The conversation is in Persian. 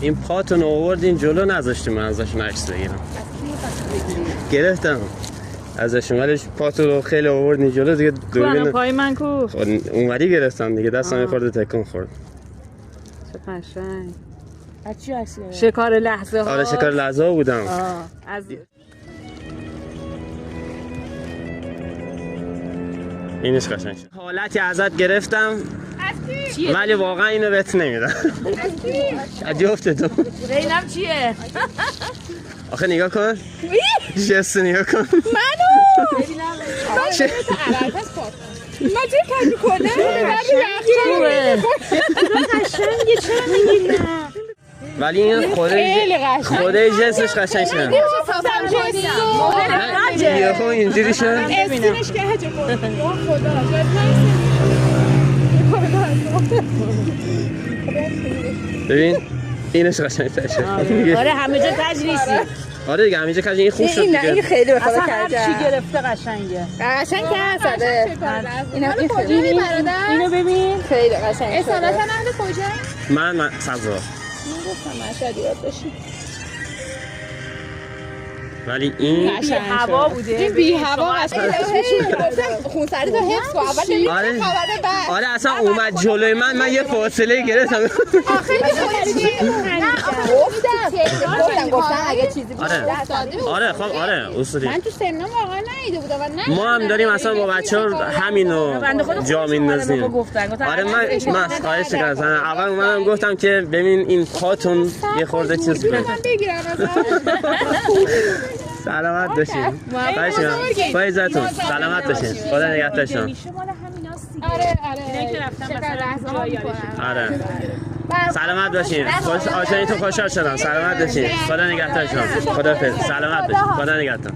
این پاتون آوردین جلو نذاشتیم من ازشون عکس بگیرم. گرفتم ازشون ولی پاتون رو خیلی آوردین جلو دیگه دوربین پای من کو اونوری گرفتم دیگه دستم خورده تکون خورد. چه قشنگ. از چی عکس گرفتی؟ شکار لحظه ها. آره شکار لحظه ها بودم. از اینش قشنگ شد. حالتی ازت گرفتم ولی واقعا اینو بهت نمیدم. از جفت تو. اینم چیه؟ آخه نگاه کن. جست نگاه کن. منو چه؟ ما چه کاری کنه؟ قشنگه چرا نمیگی نه؟ ولی این خوده جنسش قشنگ شد. یه خب اینجوری شد. استینش که هجه کنه. خدا ببین اینش قشنگ شد. آره همه جا کج نیستی. آره دیگه همه جا کج این خوب شد دیگه. این خیلی به خدا اصلا هر چی گرفته قشنگه. قشنگ که هسته. این کجایی برادر؟ اینو ببین. خیلی قشنگ. اصالتا اهل کجایی؟ من سبزوار. من گفتم مشهد یاد باشی. ولی این بی هوا بوده. این بی هوا قشنگه. خونسردی تو حفظ کن. اول ببین آره خبره بعد. آره اصلا اومد جلوی من یه فاصله گرفتم. آخه گفتم اگه چیزی آره خب آره اصولی. من تو سمنان واقعا ندیده بودم و نه. ما هم داریم اصلا با بچه‌ها همینو جا میندازیم. آره من خواهش کردم اول اومدم گفتم که ببین این پاتون یه خورده چیز بود. سلامت باشین. خواهش می‌کنم. فایزتون سلامت باشین. خدا نگهدارتون. آره اینه که رفتم مثلا جایی آره. سلامت باشین. آشنایتون خوشحال شدم. سلامت باشین. خدا نگهدارتون. خداحافظ. سلامت باشین. خدا نگهدار.